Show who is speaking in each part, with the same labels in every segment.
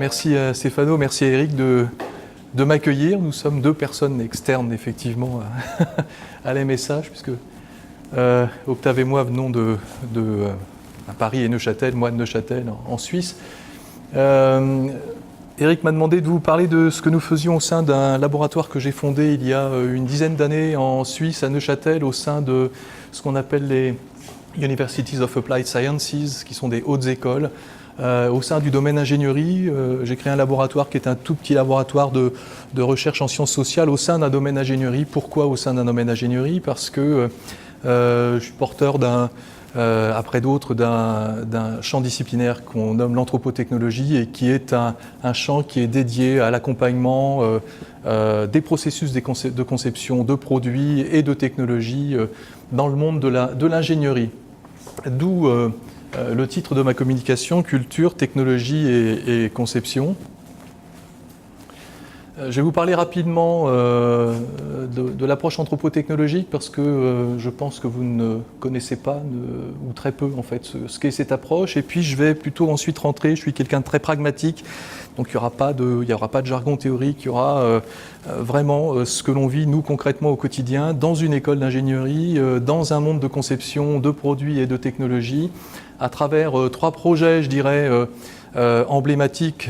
Speaker 1: merci à Stéphano, merci à Eric de m'accueillir. Nous sommes deux personnes externes, effectivement, à l'MSH, puisque Octave et moi venons de Paris et Neuchâtel, moi de Neuchâtel, en Suisse. Eric m'a demandé de vous parler de ce que nous faisions au sein d'un laboratoire que j'ai fondé il y a une dizaine d'années en Suisse, à Neuchâtel, au sein de ce qu'on appelle les Universities of Applied Sciences, qui sont des hautes écoles. Au sein du domaine ingénierie, j'ai créé un laboratoire qui est un tout petit laboratoire de recherche en sciences sociales au sein d'un domaine ingénierie. Pourquoi au sein d'un domaine ingénierie? Parce que je suis porteur après d'autres, d'un champ disciplinaire qu'on nomme l'anthropotechnologie et qui est un champ qui est dédié à l'accompagnement des processus de conception de produits et de technologies dans le monde de l'ingénierie. D'où le titre de ma communication, Culture, Technologie et Conception. Je vais vous parler rapidement de l'approche anthropotechnologique parce que je pense que vous ne connaissez pas, ou très peu en fait, ce qu'est cette approche. Et puis je vais plutôt ensuite rentrer, je suis quelqu'un de très pragmatique, donc il n'y aura pas de jargon théorique, il y aura vraiment ce que l'on vit nous concrètement au quotidien dans une école d'ingénierie, dans un monde de conception de produits et de technologies, à travers trois projets, je dirais, emblématiques.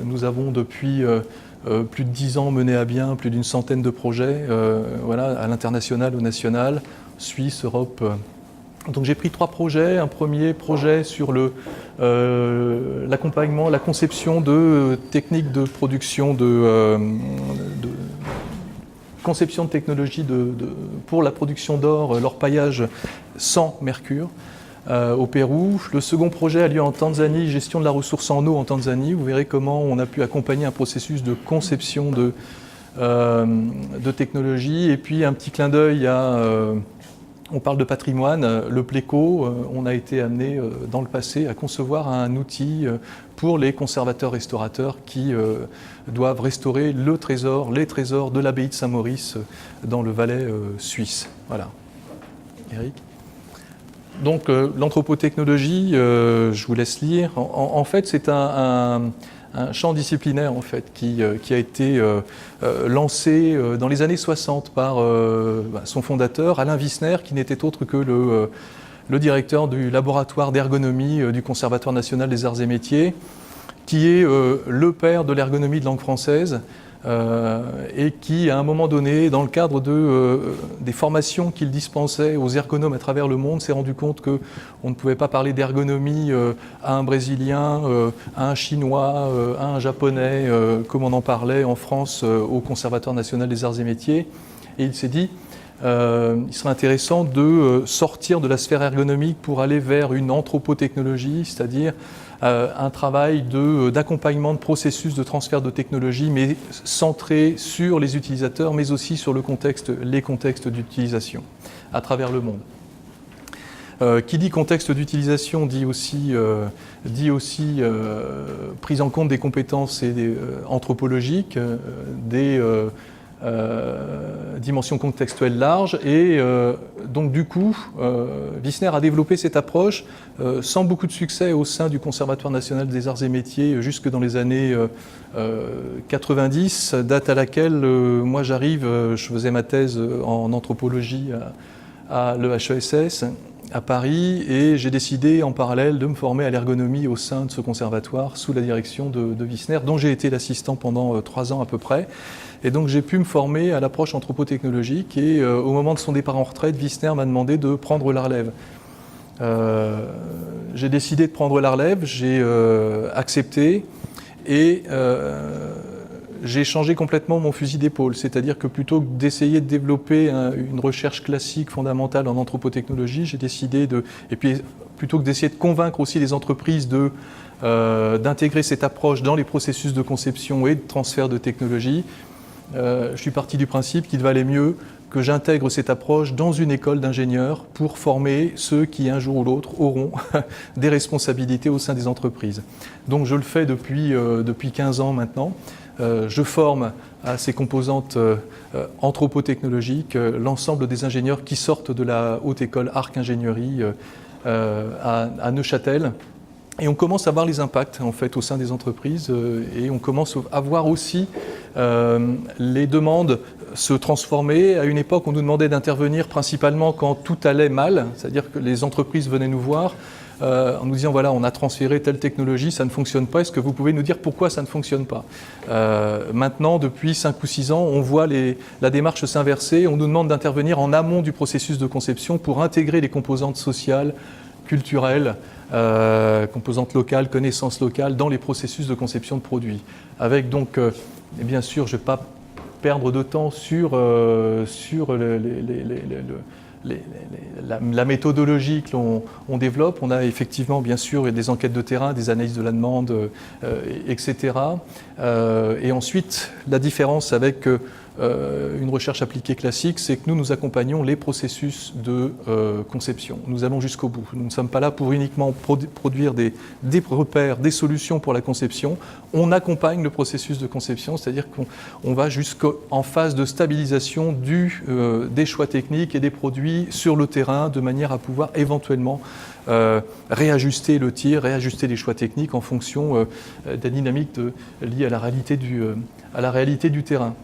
Speaker 1: Nous avons depuis plus de 10 ans mené à bien plus d'une centaine de projets, voilà, à l'international, au national, Suisse, Europe. Donc j'ai pris trois projets. Un premier projet sur l'accompagnement, la conception de techniques de production conception de technologies pour la production d'or, l'orpaillage sans mercure. Au Pérou. Le second projet a lieu en Tanzanie, gestion de la ressource en eau en Tanzanie. Vous verrez comment on a pu accompagner un processus de conception de technologie. Et puis un petit clin d'œil on parle de patrimoine, le Pléco. On a été amené dans le passé à concevoir un outil pour les conservateurs-restaurateurs qui doivent restaurer les trésors de l'abbaye de Saint-Maurice dans le Valais suisse. Voilà. Eric ? Donc l'anthropotechnologie, je vous laisse lire. En fait, c'est un champ disciplinaire en fait, qui a été lancé dans les années 60 par son fondateur, Alain Wissner, qui n'était autre que le directeur du laboratoire d'ergonomie du Conservatoire national des arts et métiers, qui est le père de l'ergonomie de langue française. Et qui, à un moment donné, dans le cadre des formations qu'il dispensait aux ergonomes à travers le monde, s'est rendu compte qu'on ne pouvait pas parler d'ergonomie à un Brésilien, à un Chinois, à un Japonais, comme on en parlait en France au Conservatoire national des arts et métiers. Et il s'est dit, il serait intéressant de sortir de la sphère ergonomique pour aller vers une anthropotechnologie, c'est-à-dire un travail d'accompagnement de processus de transfert de technologie, mais centré sur les utilisateurs, mais aussi sur les contextes d'utilisation à travers le monde. Qui dit contexte d'utilisation dit aussi prise en compte des compétences anthropologiques, des dimension contextuelle large et donc du coup Wissner a développé cette approche sans beaucoup de succès au sein du Conservatoire national des arts et métiers jusque dans les années 90, date à laquelle moi j'arrive, je faisais ma thèse en anthropologie à l'EHESS à Paris et j'ai décidé en parallèle de me former à l'ergonomie au sein de ce conservatoire sous la direction de Wissner, dont j'ai été l'assistant pendant 3 ans à peu près. Et donc j'ai pu me former à l'approche anthropotechnologique et au moment de son départ en retraite, Wissner m'a demandé de prendre la relève. J'ai décidé de prendre la relève, j'ai accepté et j'ai changé complètement mon fusil d'épaule. C'est-à-dire que plutôt que d'essayer de développer une recherche classique fondamentale en anthropotechnologie, j'ai décidé et puis plutôt que d'essayer de convaincre aussi les entreprises d'intégrer cette approche dans les processus de conception et de transfert de technologie, je suis parti du principe qu'il valait mieux que j'intègre cette approche dans une école d'ingénieurs pour former ceux qui, un jour ou l'autre, auront des responsabilités au sein des entreprises. Donc je le fais depuis 15 ans maintenant. Je forme à ces composantes anthropotechnologiques l'ensemble des ingénieurs qui sortent de la haute école Arc Ingénierie à Neuchâtel, Et on commence à voir les impacts en fait au sein des entreprises et on commence à voir aussi les demandes se transformer. À une époque, on nous demandait d'intervenir principalement quand tout allait mal, c'est-à-dire que les entreprises venaient nous voir en nous disant voilà, on a transféré telle technologie, ça ne fonctionne pas, est-ce que vous pouvez nous dire pourquoi ça ne fonctionne pas? Maintenant, depuis 5 ou 6 ans, on voit la démarche s'inverser, on nous demande d'intervenir en amont du processus de conception pour intégrer les composantes sociales, culturelles, composantes locales, connaissances locales dans les processus de conception de produits. Avec donc, et bien sûr, je ne vais pas perdre de temps sur la méthodologie que l'on développe. On a effectivement, bien sûr, des enquêtes de terrain, des analyses de la demande, etc. Et ensuite, la différence avec une recherche appliquée classique, c'est que nous accompagnons les processus de conception. Nous allons jusqu'au bout. Nous ne sommes pas là pour uniquement produire des repères, des solutions pour la conception. On accompagne le processus de conception, c'est-à-dire qu'on va jusqu'en phase de stabilisation des choix techniques et des produits sur le terrain, de manière à pouvoir éventuellement réajuster le tir, réajuster les choix techniques en fonction de la dynamique liée à la réalité du terrain.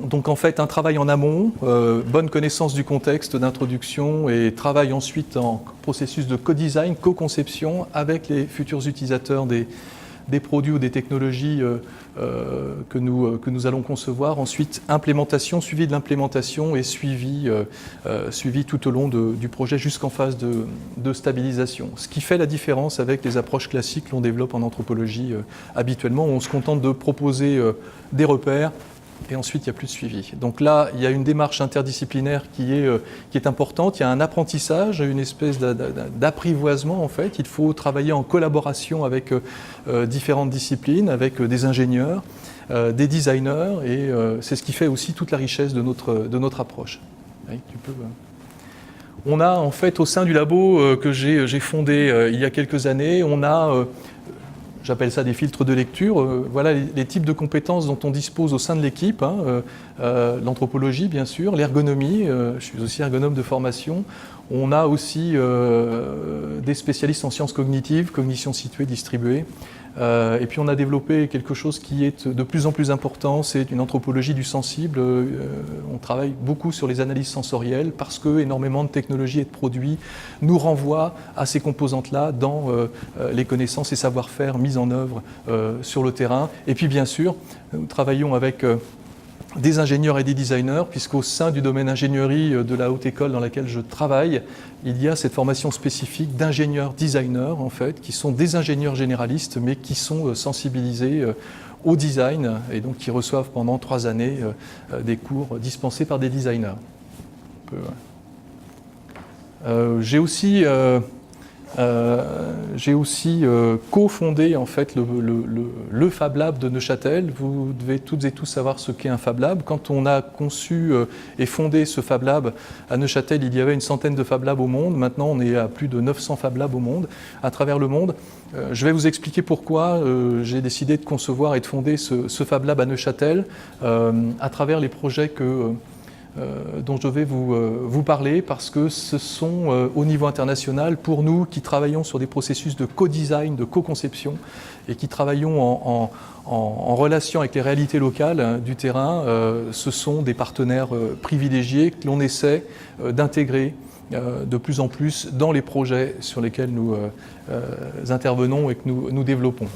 Speaker 1: Donc en fait, un travail en amont, bonne connaissance du contexte d'introduction et travail ensuite en processus de co-design, co-conception avec les futurs utilisateurs des produits ou des technologies que nous allons concevoir. Ensuite, implémentation, suivi de l'implémentation et suivi tout au long du projet jusqu'en phase de stabilisation. Ce qui fait la différence avec les approches classiques que l'on développe en anthropologie habituellement, où on se contente de proposer des repères, et ensuite il n'y a plus de suivi. Donc là, il y a une démarche interdisciplinaire qui est importante, il y a un apprentissage, une espèce d'apprivoisement en fait. Il faut travailler en collaboration avec différentes disciplines, avec des ingénieurs, des designers, et c'est ce qui fait aussi toute la richesse de notre approche. Oui, tu peux, On a en fait au sein du labo que j'ai fondé il y a quelques années, on a j'appelle ça des filtres de lecture. Voilà les types de compétences dont on dispose au sein de l'équipe. L'anthropologie, bien sûr, l'ergonomie. Je suis aussi ergonome de formation. On a aussi des spécialistes en sciences cognitives, cognition située, distribuée. Et puis on a développé quelque chose qui est de plus en plus important, c'est une anthropologie du sensible. On travaille beaucoup sur les analyses sensorielles parce que énormément de technologies et de produits nous renvoient à ces composantes-là dans les connaissances et savoir-faire mis en œuvre sur le terrain. Et puis bien sûr, nous travaillons avec des ingénieurs et des designers, puisqu'au sein du domaine ingénierie de la haute école dans laquelle je travaille, il y a cette formation spécifique d'ingénieurs designers, en fait, qui sont des ingénieurs généralistes, mais qui sont sensibilisés au design, et donc qui reçoivent pendant 3 années des cours dispensés par des designers. J'ai aussi cofondé en fait le Fab Lab de Neuchâtel. Vous devez toutes et tous savoir ce qu'est un Fab Lab. Quand on a conçu et fondé ce Fab Lab à Neuchâtel, il y avait une centaine de Fab Labs au monde. Maintenant, on est à plus de 900 Fab Labs au monde, à travers le monde. Je vais vous expliquer pourquoi j'ai décidé de concevoir et de fonder ce Fab Lab à Neuchâtel à travers les projets dont je vais vous parler, parce que ce sont au niveau international, pour nous qui travaillons sur des processus de co-design, de co-conception, et qui travaillons en relation avec les réalités locales du terrain, ce sont des partenaires privilégiés que l'on essaie d'intégrer de plus en plus dans les projets sur lesquels nous intervenons et que nous développons.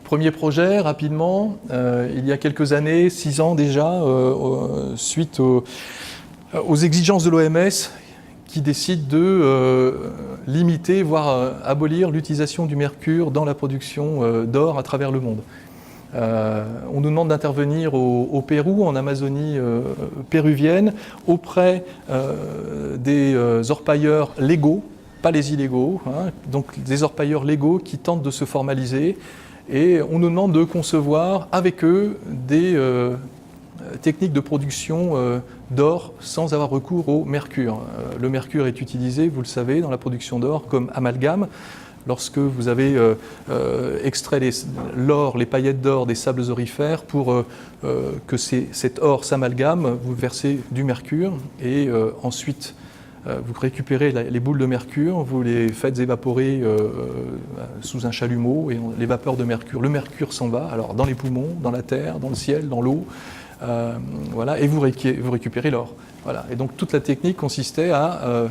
Speaker 1: Premier projet, rapidement, il y a quelques années, 6 ans déjà, suite aux exigences de l'OMS qui décide de limiter, voire abolir l'utilisation du mercure dans la production d'or à travers le monde. On nous demande d'intervenir au Pérou, en Amazonie péruvienne, auprès des orpailleurs légaux, pas les illégaux, donc des orpailleurs légaux qui tentent de se formaliser. Et on nous demande de concevoir avec eux des techniques de production d'or sans avoir recours au mercure. Le mercure est utilisé, vous le savez, dans la production d'or comme amalgame. Lorsque vous avez extrait l'or, les paillettes d'or des sables aurifères, pour que cet or s'amalgame, vous versez du mercure et ensuite vous récupérez les boules de mercure, vous les faites évaporer sous un chalumeau et les vapeurs de mercure, le mercure s'en va, alors dans les poumons, dans la terre, dans le ciel, dans l'eau, voilà, et vous récupérez l'or. Voilà. Et donc toute la technique consistait à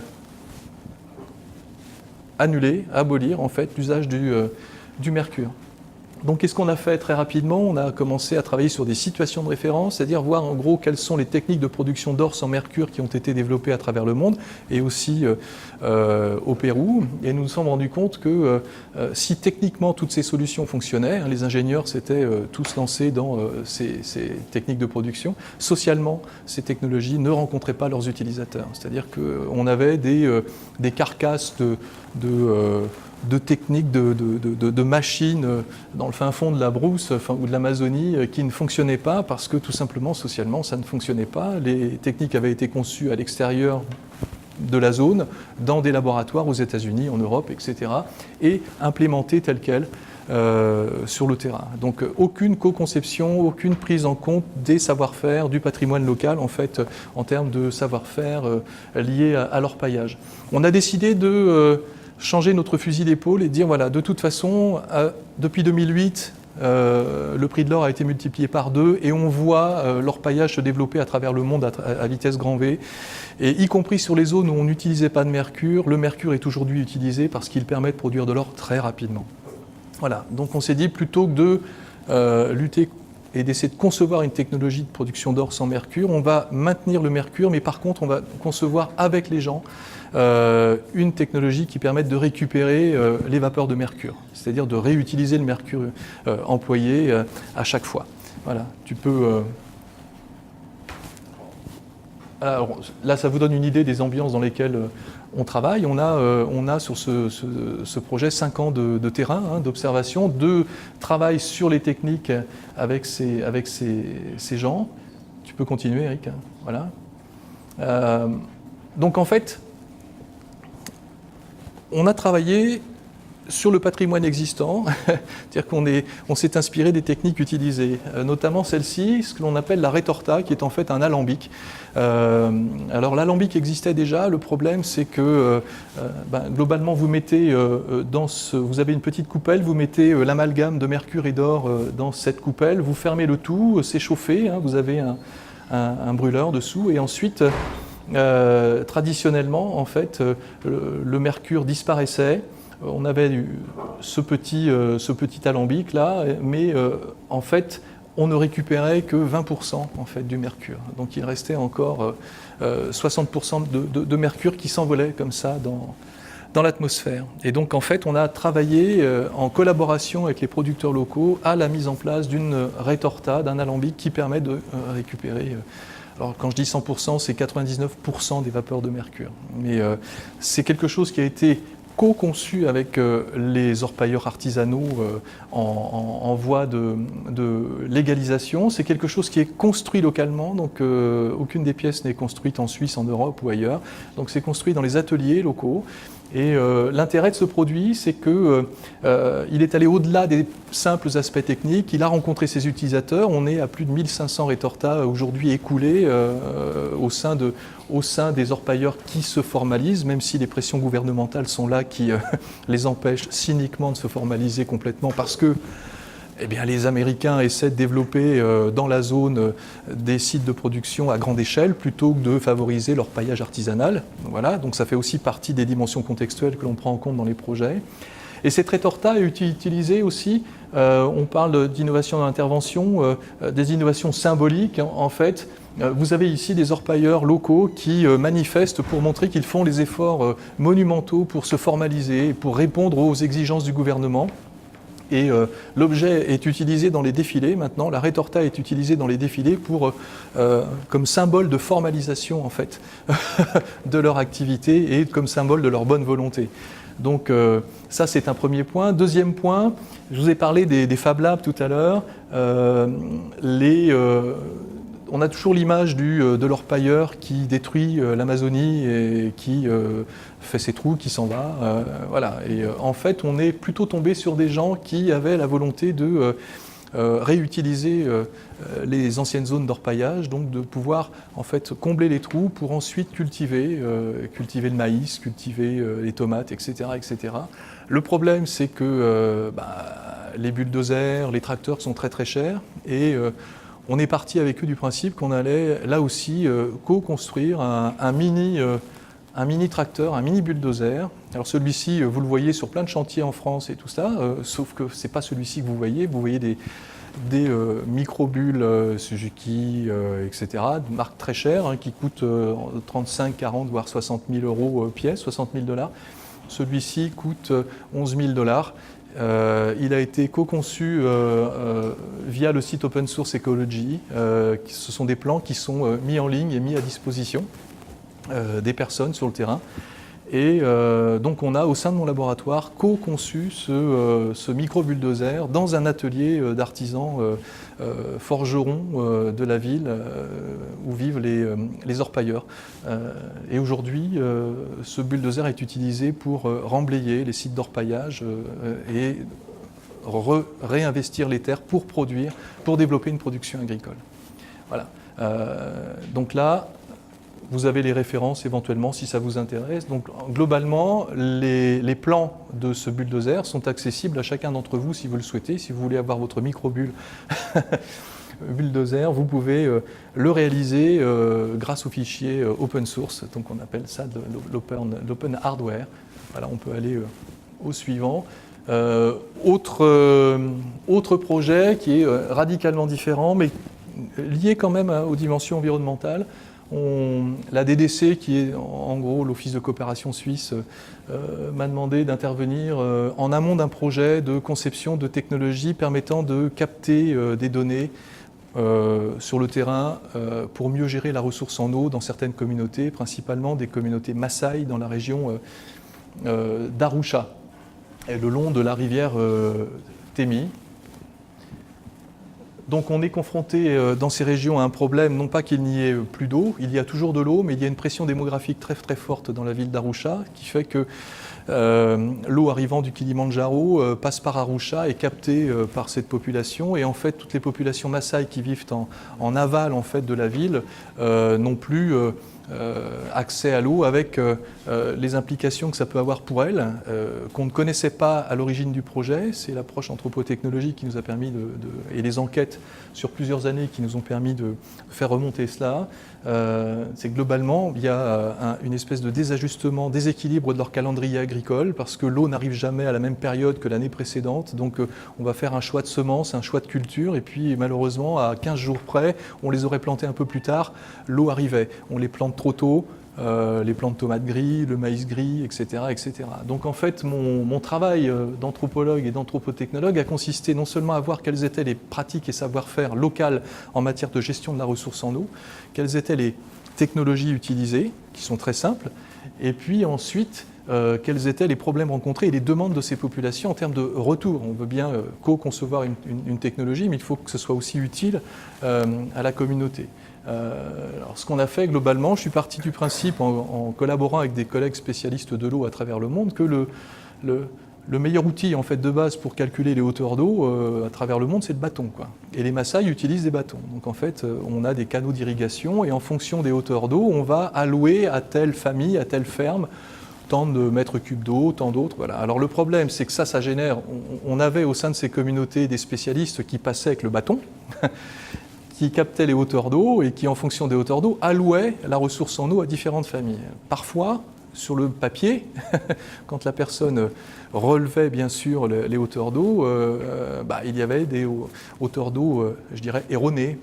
Speaker 1: annuler, abolir en fait l'usage du mercure. Donc qu'est-ce qu'on a fait très rapidement? On a commencé à travailler sur des situations de référence, c'est-à-dire voir en gros quelles sont les techniques de production d'or sans mercure qui ont été développées à travers le monde et aussi au Pérou. Et nous nous sommes rendus compte que si techniquement toutes ces solutions fonctionnaient, les ingénieurs s'étaient tous lancés dans ces techniques de production, socialement ces technologies ne rencontraient pas leurs utilisateurs. C'est-à-dire qu'on avait des carcasses de techniques, de machines dans le fin fond de la brousse ou de l'Amazonie qui ne fonctionnaient pas parce que tout simplement socialement ça ne fonctionnait pas. Les techniques avaient été conçues à l'extérieur de la zone, dans des laboratoires aux États-Unis, en Europe, etc. et implémentées telles quelles sur le terrain. Donc aucune co-conception, aucune prise en compte des savoir-faire, du patrimoine local en fait, en termes de savoir-faire liés à l'orpaillage. On a décidé de changer notre fusil d'épaule et dire voilà, de toute façon, depuis 2008, le prix de l'or a été multiplié par 2 et on voit l'orpaillage se développer à travers le monde à vitesse grand V. Et y compris sur les zones où on n'utilisait pas de mercure, le mercure est aujourd'hui utilisé parce qu'il permet de produire de l'or très rapidement. Voilà, donc on s'est dit plutôt que de lutter et d'essayer de concevoir une technologie de production d'or sans mercure, on va maintenir le mercure, mais par contre on va concevoir avec les gens une technologie qui permette de récupérer les vapeurs de mercure, c'est-à-dire de réutiliser le mercure employé à chaque fois. Voilà, tu peux... Alors, là, ça vous donne une idée des ambiances dans lesquelles on travaille. On a sur ce projet 5 ans de terrain, d'observation, de travail sur les techniques avec ces gens. Tu peux continuer, Eric. Voilà. Donc, en fait, on a travaillé sur le patrimoine existant, c'est-à-dire qu'on s'est inspiré des techniques utilisées, notamment celle-ci, ce que l'on appelle la retorta, qui est en fait un alambic. Alors l'alambic existait déjà, le problème c'est que globalement vous mettez vous avez une petite coupelle, vous mettez l'amalgame de mercure et d'or dans cette coupelle, vous fermez le tout, c'est chauffé, vous avez un brûleur dessous, et ensuite traditionnellement en fait le mercure disparaissait. On avait ce petit alambic là, mais en fait on ne récupérait que 20% en fait, du mercure. Donc il restait encore 60% de mercure qui s'envolait comme ça dans l'atmosphère. Et donc en fait on a travaillé en collaboration avec les producteurs locaux à la mise en place d'une retorta, d'un alambic qui permet de récupérer. Alors quand je dis 100%, c'est 99% des vapeurs de mercure. Mais c'est quelque chose qui a été co-conçu avec les orpailleurs artisanaux en voie de légalisation. C'est quelque chose qui est construit localement, donc aucune des pièces n'est construite en Suisse, en Europe ou ailleurs. Donc c'est construit dans les ateliers locaux. Et l'intérêt de ce produit, c'est qu'il est allé au-delà des simples aspects techniques. Il a rencontré ses utilisateurs. On est à plus de 1500 retortas aujourd'hui écoulés au sein des orpailleurs qui se formalisent, même si les pressions gouvernementales sont là qui les empêchent cyniquement de se formaliser complètement parce que les Américains essaient de développer dans la zone des sites de production à grande échelle plutôt que de favoriser l'orpaillage artisanal. Voilà, donc ça fait aussi partie des dimensions contextuelles que l'on prend en compte dans les projets. Et cette retorta est utilisée aussi, on parle d'innovation d'intervention, des innovations symboliques en fait. Vous avez ici des orpailleurs locaux qui manifestent pour montrer qu'ils font les efforts monumentaux pour se formaliser, pour répondre aux exigences du gouvernement. Et l'objet est utilisé dans les défilés maintenant, la retorta est utilisée dans les défilés comme symbole de formalisation en fait de leur activité et comme symbole de leur bonne volonté. Donc ça c'est un premier point. Deuxième point, je vous ai parlé des Fab Labs tout à l'heure. On a toujours l'image de l'orpailleur qui détruit l'Amazonie et qui fait ses trous, qui s'en va. Voilà. Et en fait, on est plutôt tombé sur des gens qui avaient la volonté de réutiliser les anciennes zones d'orpaillage, donc de pouvoir en fait combler les trous pour ensuite cultiver le maïs, cultiver les tomates, etc., etc. Le problème, c'est que les bulldozers, les tracteurs sont très très chers et on est parti avec eux du principe qu'on allait là aussi co-construire un mini tracteur, un mini bulldozer. Alors celui-ci, vous le voyez sur plein de chantiers en France et tout ça, sauf que ce n'est pas celui-ci que vous voyez des micro-bulles Suzuki, etc., de marques très chères, qui coûtent 35, 40, voire 60 000 euros pièce, 60 000 $. Celui-ci coûte 11 000 $. Il a été co-conçu via le site Open Source Ecology. Ce sont des plans qui sont mis en ligne et mis à disposition des personnes sur le terrain. Et donc on a au sein de mon laboratoire co-conçu ce micro-bulldozer dans un atelier d'artisans forgerons de la ville où vivent les orpailleurs. Et aujourd'hui, ce bulldozer est utilisé pour remblayer les sites d'orpaillage et réinvestir les terres pour produire, pour développer une production agricole. Voilà. Donc là, vous avez les références éventuellement si ça vous intéresse. Donc globalement, les plans de ce bulldozer sont accessibles à chacun d'entre vous si vous le souhaitez. Si vous voulez avoir votre micro-bulle bulldozer, vous pouvez le réaliser grâce au fichier open source. Donc on appelle ça de l'open hardware. Voilà, on peut aller au suivant. Autre projet qui est radicalement différent, mais lié quand même aux dimensions environnementales. La DDC, qui est en gros l'Office de coopération suisse, m'a demandé d'intervenir en amont d'un projet de conception de technologies permettant de capter des données sur le terrain pour mieux gérer la ressource en eau dans certaines communautés, principalement des communautés Maasai dans la région d'Arusha, et le long de la rivière Temi. Donc on est confronté dans ces régions à un problème, non pas qu'il n'y ait plus d'eau, il y a toujours de l'eau, mais il y a une pression démographique très très forte dans la ville d'Arusha qui fait que l'eau arrivant du Kilimandjaro passe par Arusha et est captée par cette population. Et en fait, toutes les populations Maasai qui vivent en aval en fait, de la ville n'ont plus accès à l'eau avec les implications que ça peut avoir pour elles, qu'on ne connaissait pas à l'origine du projet. C'est l'approche anthropotechnologique qui nous a permis et les enquêtes sur plusieurs années qui nous ont permis de faire remonter cela. C'est que globalement, il y a une espèce de désajustement, déséquilibre de leur calendrier agricole parce que l'eau n'arrive jamais à la même période que l'année précédente. Donc on va faire un choix de semences, un choix de culture et puis malheureusement, à 15 jours près, on les aurait plantés un peu plus tard, l'eau arrivait. On les plante trop tôt, les plants de tomates gris, le maïs gris, etc. etc. Donc en fait, mon travail d'anthropologue et d'anthropotechnologue a consisté non seulement à voir quelles étaient les pratiques et savoir-faire locales en matière de gestion de la ressource en eau, quelles étaient les technologies utilisées, qui sont très simples, et puis ensuite, quels étaient les problèmes rencontrés et les demandes de ces populations en termes de retour. On veut bien co-concevoir une technologie, mais il faut que ce soit aussi utile à la communauté. Alors, ce qu'on a fait globalement, je suis parti du principe, en collaborant avec des collègues spécialistes de l'eau à travers le monde, que le meilleur outil en fait, de base pour calculer les hauteurs d'eau à travers le monde, c'est le bâton, quoi. Et les Maasai utilisent des bâtons. Donc en fait, on a des canaux d'irrigation et en fonction des hauteurs d'eau, on va allouer à telle famille, à telle ferme, tant de mètres cubes d'eau, tant d'autres. Voilà. Alors le problème, c'est que ça génère... On avait au sein de ces communautés des spécialistes qui passaient avec le bâton, qui captaient les hauteurs d'eau et qui, en fonction des hauteurs d'eau, allouaient la ressource en eau à différentes familles. Parfois, sur le papier, quand la personne relevait bien sûr les hauteurs d'eau, il y avait des hauteurs d'eau, je dirais, erronées.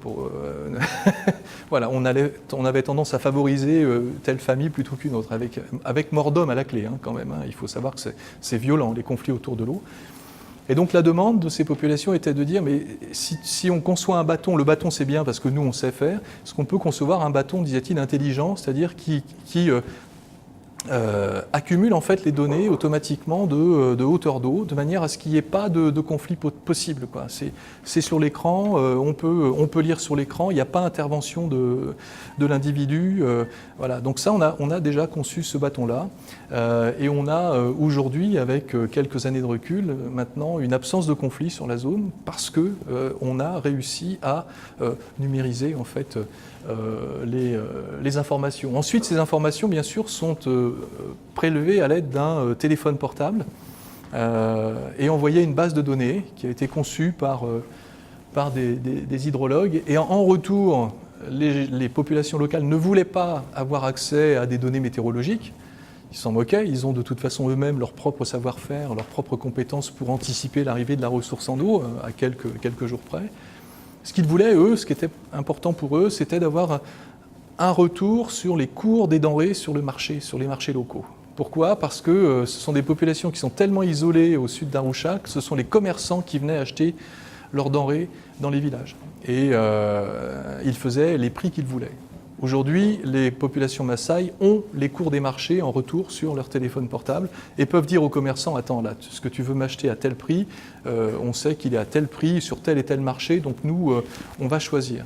Speaker 1: Voilà, on avait tendance à favoriser telle famille plutôt qu'une autre, avec mort d'homme à la clé quand même. Il faut savoir que c'est violent, les conflits autour de l'eau. Et donc la demande de ces populations était de dire, mais si on conçoit un bâton, le bâton c'est bien parce que nous on sait faire, est-ce qu'on peut concevoir un bâton, disait-il, intelligent, c'est-à-dire qui accumule en fait les données automatiquement de hauteur d'eau, de manière à ce qu'il n'y ait pas de conflit possible, quoi. C'est sur l'écran, on peut lire sur l'écran, il n'y a pas intervention de l'individu. Voilà. Donc ça, on a déjà conçu ce bâton-là, et on a aujourd'hui, avec quelques années de recul, maintenant une absence de conflit sur la zone, parce que on a réussi à numériser en fait les informations. Ensuite, ces informations, bien sûr, sont prélevées à l'aide d'un téléphone portable et envoyées à une base de données qui a été conçue par des hydrologues. Et en retour, les populations locales ne voulaient pas avoir accès à des données météorologiques. Ils s'en moquaient, ils ont de toute façon eux-mêmes leur propre savoir-faire, leurs propres compétences pour anticiper l'arrivée de la ressource en eau à quelques jours près. Ce qu'ils voulaient, eux, ce qui était important pour eux, c'était d'avoir un retour sur les cours des denrées sur les marchés locaux. Pourquoi ? Parce que ce sont des populations qui sont tellement isolées au sud d'Arusha que ce sont les commerçants qui venaient acheter leurs denrées dans les villages. Et ils faisaient les prix qu'ils voulaient. Aujourd'hui, les populations Maasai ont les cours des marchés en retour sur leur téléphone portable et peuvent dire aux commerçants « Attends, là, ce que tu veux m'acheter à tel prix, on sait qu'il est à tel prix sur tel et tel marché, donc nous, on va choisir. »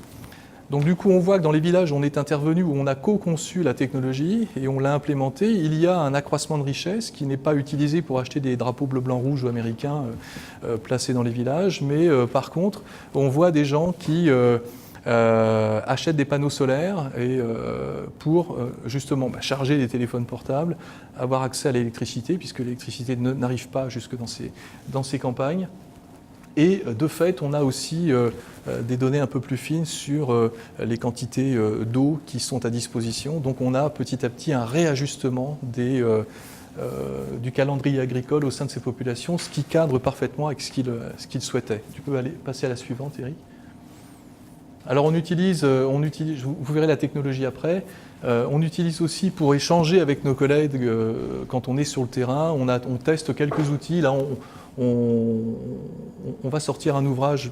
Speaker 1: Donc du coup, on voit que dans les villages, on est intervenu, où on a co-conçu la technologie et on l'a implémentée. Il y a un accroissement de richesse qui n'est pas utilisé pour acheter des drapeaux bleu, blanc, rouge ou américains placés dans les villages, mais par contre, on voit des gens qui achètent des panneaux solaires et, pour justement charger des téléphones portables, avoir accès à l'électricité, puisque l'électricité n'arrive pas jusque dans ces campagnes. Et de fait, on a aussi des données un peu plus fines sur les quantités d'eau qui sont à disposition. Donc on a petit à petit un réajustement du calendrier agricole au sein de ces populations, ce qui cadre parfaitement avec ce qu'ils souhaitaient. Tu peux passer à la suivante, Eric. Alors on utilise, vous verrez la technologie après, on utilise aussi pour échanger avec nos collègues quand on est sur le terrain, on teste quelques outils. Là, on va sortir un ouvrage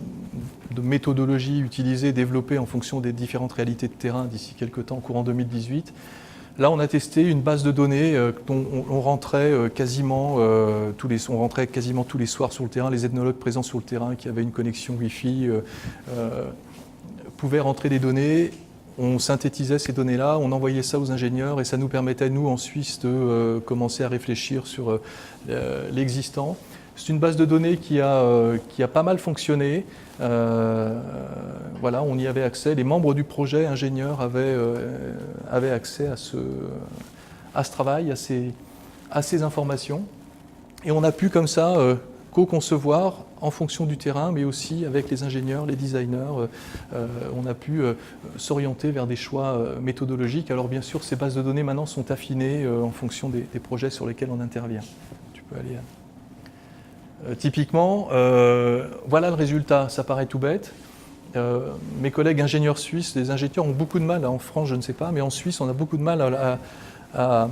Speaker 1: de méthodologie utilisée, développée en fonction des différentes réalités de terrain d'ici quelques temps, courant 2018. Là, on a testé une base de données dont on rentrait quasiment tous les soirs sur le terrain. Les ethnologues présents sur le terrain qui avaient une connexion Wi-Fi pouvaient rentrer des données. On synthétisait ces données-là, on envoyait ça aux ingénieurs et ça nous permettait, nous, en Suisse, de commencer à réfléchir sur l'existant. C'est une base de données qui a pas mal fonctionné. Voilà, on y avait accès. Les membres du projet ingénieurs avaient accès à ce travail, à ces informations. Et on a pu comme ça co-concevoir en fonction du terrain, mais aussi avec les ingénieurs, les designers. On a pu s'orienter vers des choix méthodologiques. Alors bien sûr, ces bases de données maintenant sont affinées en fonction des projets sur lesquels on intervient. Tu peux aller... Typiquement, voilà le résultat, ça paraît tout bête. Mes collègues ingénieurs suisses, les ingénieurs ont beaucoup de mal, en France je ne sais pas, mais en Suisse on a beaucoup de mal à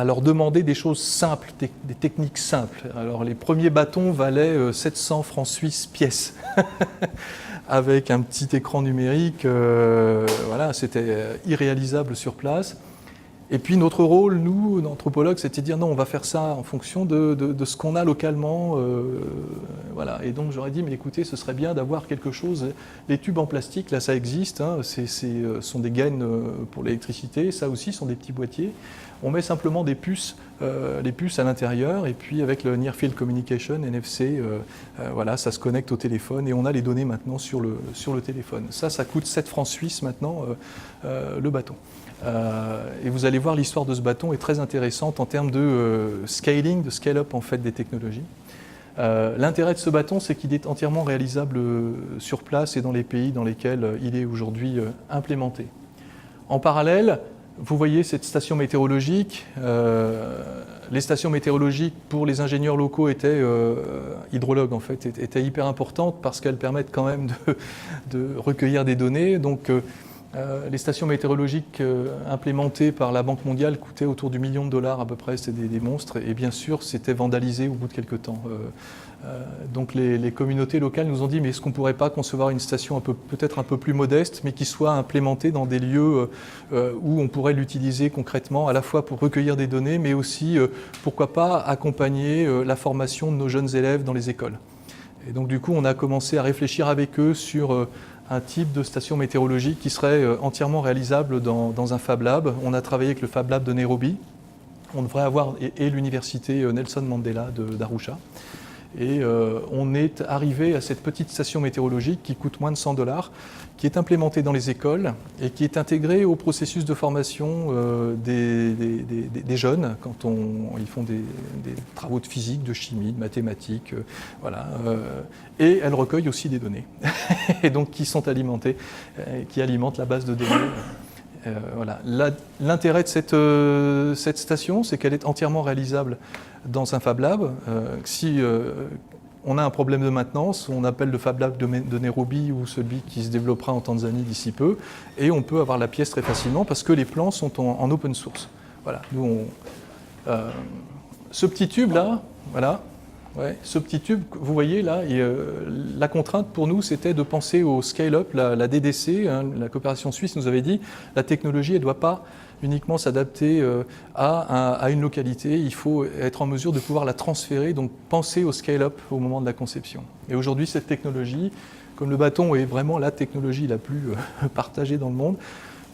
Speaker 1: leur demander des choses simples, des techniques simples. Alors les premiers bâtons valaient 700 francs suisses pièce, avec un petit écran numérique, voilà, c'était irréalisable sur place. Et puis notre rôle, nous, anthropologues, c'était de dire non, on va faire ça en fonction de ce qu'on a localement. Voilà. Et donc j'aurais dit, mais écoutez, ce serait bien d'avoir quelque chose. Les tubes en plastique, là ça existe, hein, sont des gaines pour l'électricité, ça aussi sont des petits boîtiers. On met simplement des puces, les puces à l'intérieur, et puis avec le Near Field Communication, NFC, voilà, ça se connecte au téléphone, et on a les données maintenant sur le téléphone. Ça coûte 7 francs suisses maintenant, le bâton. Et vous allez voir, l'histoire de ce bâton est très intéressante en termes de scaling, de scale-up en fait des technologies. L'intérêt de ce bâton, c'est qu'il est entièrement réalisable sur place et dans les pays dans lesquels il est aujourd'hui implémenté. En parallèle, vous voyez cette station météorologique. Les stations météorologiques pour les ingénieurs locaux hydrologues en fait, étaient hyper importantes parce qu'elles permettent quand même de recueillir des données. Donc Les stations météorologiques implémentées par la Banque mondiale coûtaient autour du $1 million à peu près, c'était des monstres, et bien sûr c'était vandalisé au bout de quelques temps. Donc les communautés locales nous ont dit mais est-ce qu'on ne pourrait pas concevoir une station peut-être un peu plus modeste, mais qui soit implémentée dans des lieux où on pourrait l'utiliser concrètement, à la fois pour recueillir des données, mais aussi, pourquoi pas, accompagner la formation de nos jeunes élèves dans les écoles. Et donc du coup on a commencé à réfléchir avec eux sur un type de station météorologique qui serait entièrement réalisable dans un Fab Lab. On a travaillé avec le Fab Lab de Nairobi. On devrait avoir, et l'université Nelson Mandela d'Arusha. Et on est arrivé à cette petite station météorologique qui coûte moins de $100, qui est implémentée dans les écoles et qui est intégrée au processus de formation des jeunes quand ils font des travaux de physique, de chimie, de mathématiques, voilà. Et elle recueille aussi des données, et donc qui sont alimentées, qui alimentent la base de données. Voilà. L'intérêt de cette station, c'est qu'elle est entièrement réalisable dans un Fab Lab. Si on a un problème de maintenance, on appelle le Fab Lab de Nairobi ou celui qui se développera en Tanzanie d'ici peu, et on peut avoir la pièce très facilement parce que les plans sont en open source. Voilà. Ce petit tube là, voilà. Ouais, ce petit tube, vous voyez là, la contrainte pour nous, c'était de penser au scale-up, la DDC, hein, la coopération suisse nous avait dit, la technologie, elle ne doit pas uniquement s'adapter à une localité, il faut être en mesure de pouvoir la transférer, donc penser au scale-up au moment de la conception. Et aujourd'hui, cette technologie, comme le bâton est vraiment la technologie la plus partagée dans le monde,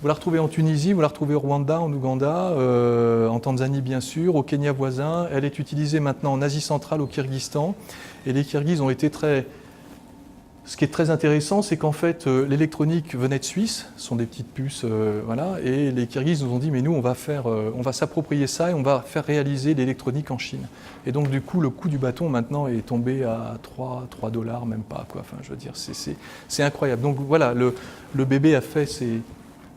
Speaker 1: vous la retrouvez en Tunisie, vous la retrouvez au Rwanda, en Ouganda, en Tanzanie bien sûr, au Kenya voisin. Elle est utilisée maintenant en Asie centrale, au Kyrgyzstan. Et les Kirghizes ont été très... Ce qui est très intéressant, c'est qu'en fait, l'électronique venait de Suisse, ce sont des petites puces, voilà. Et les Kirghizes nous ont dit, mais nous, on va s'approprier ça et on va faire réaliser l'électronique en Chine. Et donc du coup, le coût du bâton maintenant est tombé à $3, même pas, quoi. Enfin, je veux dire, c'est incroyable. Donc voilà, le bébé a fait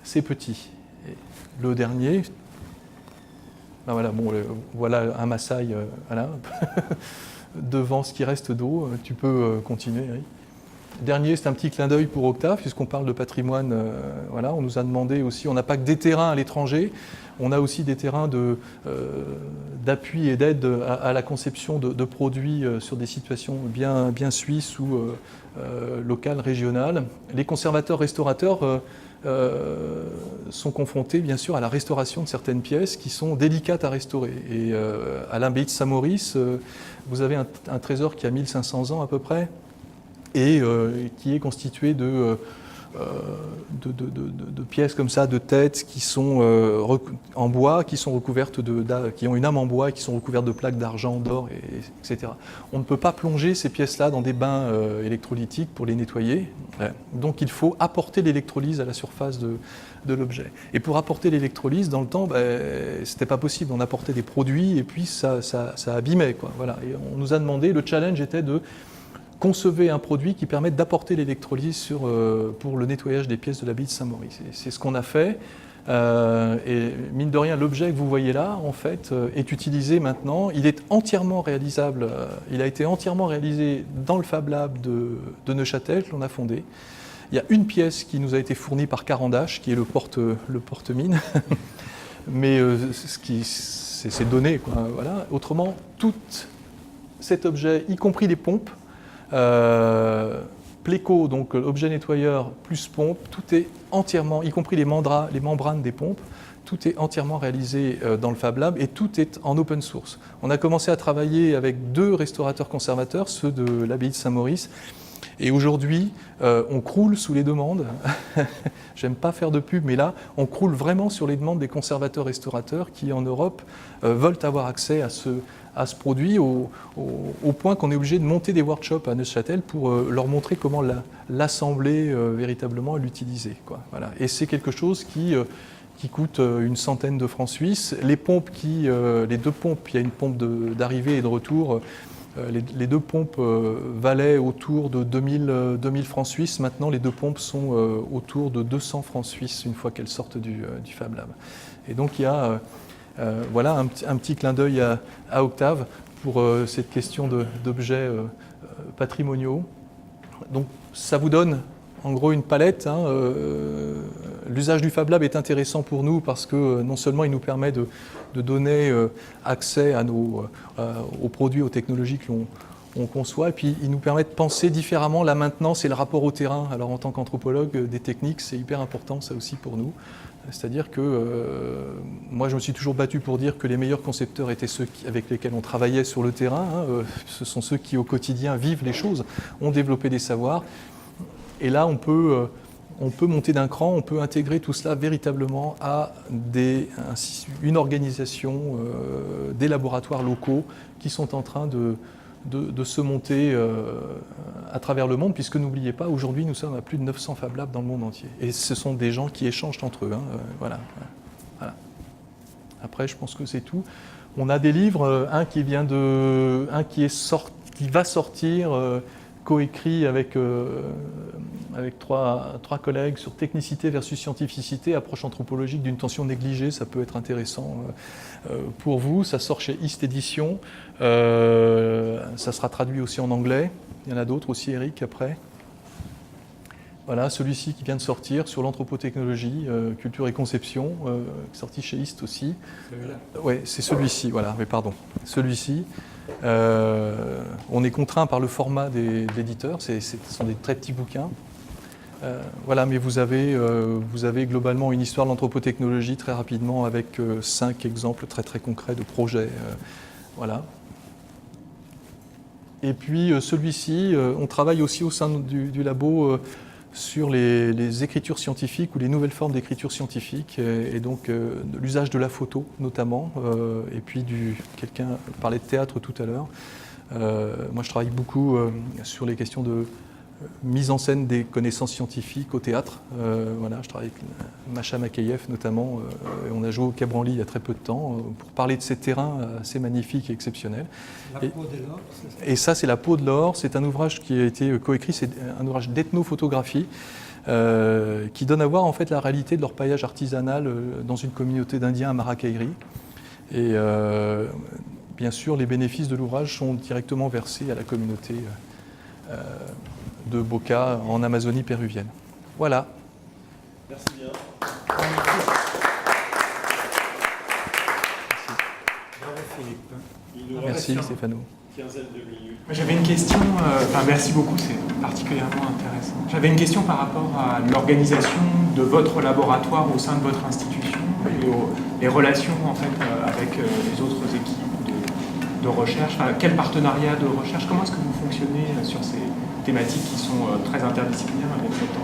Speaker 1: c'est petit. Et le dernier, ben voilà, bon, voilà un Maasai, voilà, devant ce qui reste d'eau, tu peux continuer. Oui. Dernier, c'est un petit clin d'œil pour Octave, puisqu'on parle de patrimoine. Voilà, on nous a demandé aussi, on n'a pas que des terrains à l'étranger, on a aussi des terrains d'appui et d'aide à la conception de produits sur des situations bien suisses ou locales, régionales. Les conservateurs-restaurateurs sont confrontés bien sûr à la restauration de certaines pièces qui sont délicates à restaurer. Et à l'abbaye de Saint-Maurice, vous avez un trésor qui a 1500 ans à peu près et qui est constitué de pièces comme ça, de têtes qui sont en bois, qui sont recouvertes qui ont une âme en bois et qui sont recouvertes de plaques d'argent, d'or, etc. On ne peut pas plonger ces pièces-là dans des bains électrolytiques pour les nettoyer. Donc il faut apporter l'électrolyse à la surface de l'objet. Et pour apporter l'électrolyse, dans le temps, c'était pas possible. On apportait des produits et puis ça abîmait, quoi. Voilà. Et on nous a demandé, le challenge était de concevoir un produit qui permette d'apporter l'électrolyse pour le nettoyage des pièces de l'abbaye de Saint-Maurice. C'est ce qu'on a fait. Et mine de rien, l'objet que vous voyez là, en fait, est utilisé maintenant. Il est entièrement réalisable. Il a été entièrement réalisé dans le Fab Lab de Neuchâtel, que l'on a fondé. Il y a une pièce qui nous a été fournie par Carandache, qui est le porte-mine. Mais c'est donné, quoi. Voilà. Autrement, tout cet objet, y compris les pompes, Pléco, donc objet nettoyeur plus pompe, tout est entièrement, y compris les membranes des pompes, tout est entièrement réalisé dans le Fab Lab et tout est en open source. On a commencé à travailler avec 2 restaurateurs conservateurs, ceux de l'abbaye de Saint-Maurice, et aujourd'hui, on croule sous les demandes. J'aime pas faire de pub, mais là, on croule vraiment sur les demandes des conservateurs-restaurateurs qui, en Europe, veulent avoir accès à ce produit au point qu'on est obligé de monter des workshops à Neuchâtel pour leur montrer comment l'assembler véritablement et l'utiliser, quoi. Voilà. Et c'est quelque chose qui coûte une centaine de francs suisses. Les pompes les 2 pompes, il y a une pompe d'arrivée et de retour. Les 2 pompes valaient autour de 2000 francs suisses. Maintenant, les 2 pompes sont autour de 200 francs suisses une fois qu'elles sortent du Fab Lab. Et donc, il y a voilà un petit clin d'œil à Octave pour cette question d'objets patrimoniaux. Donc, ça vous donne en gros une palette. Hein, l'usage du Fab Lab est intéressant pour nous parce que non seulement il nous permet de donner accès aux produits, aux technologies que l'on conçoit, et puis il nous permet de penser différemment la maintenance et le rapport au terrain. Alors en tant qu'anthropologue des techniques, c'est hyper important ça aussi pour nous. C'est-à-dire que moi je me suis toujours battu pour dire que les meilleurs concepteurs étaient ceux avec lesquels on travaillait sur le terrain. Ce sont ceux qui au quotidien vivent les choses, ont développé des savoirs. Et là on peut monter d'un cran, on peut intégrer tout cela véritablement à une organisation, des laboratoires locaux qui sont en train de se monter à travers le monde, puisque n'oubliez pas, aujourd'hui nous sommes à plus de 900 Fab Labs dans le monde entier. Et ce sont des gens qui échangent entre eux. Voilà. Après, je pense que c'est tout. On a des livres, un qui va sortir, coécrit avec trois collègues sur technicité versus scientificité, approche anthropologique d'une tension négligée, ça peut être intéressant pour vous. Ça sort chez East Edition, ça sera traduit aussi en anglais. Il y en a d'autres aussi, Eric, après. Voilà, celui-ci qui vient de sortir sur l'anthropotechnologie, culture et conception, sorti chez East aussi. Oui, c'est celui-ci, voilà, mais pardon, celui-ci. On est contraint par le format de l'éditeur, ce sont des très petits bouquins. Voilà, mais vous avez globalement une histoire de l'anthropotechnologie très rapidement avec 5 exemples très très concrets de projets. Voilà. Et puis celui-ci, on travaille aussi au sein du labo sur les écritures scientifiques ou les nouvelles formes d'écriture scientifique, et donc l'usage de la photo notamment, et puis quelqu'un parlait de théâtre tout à l'heure. Moi je travaille beaucoup sur les questions de mise en scène des connaissances scientifiques au théâtre. Voilà, je travaille avec Macha Makeyev notamment, et on a joué au Quai Branly il y a très peu de temps pour parler de ces terrains assez magnifiques et exceptionnels.
Speaker 2: La peau de l'or, c'est ça ?
Speaker 1: Et ça, c'est La peau de l'or. C'est un ouvrage qui a été coécrit, c'est un ouvrage d'ethnophotographie qui donne à voir en fait la réalité de l'orpaillage artisanal dans une communauté d'Indiens à Maracairy. Et bien sûr, les bénéfices de l'ouvrage sont directement versés à la communauté de Boca en Amazonie péruvienne. Voilà.
Speaker 3: Merci bien.
Speaker 2: Bravo Philippe.
Speaker 3: Il nous
Speaker 1: Merci
Speaker 3: reste
Speaker 1: Stéphano.
Speaker 3: une quinzaine de minutes.
Speaker 4: J'avais une question, merci beaucoup, c'est particulièrement intéressant. J'avais une question par rapport à l'organisation de votre laboratoire au sein de votre institution et les relations en fait, avec les autres équipes de recherche. Enfin, quel partenariat de recherche? Comment est-ce que vous fonctionnez sur ces thématiques qui sont très interdisciplinaires avec cet angle?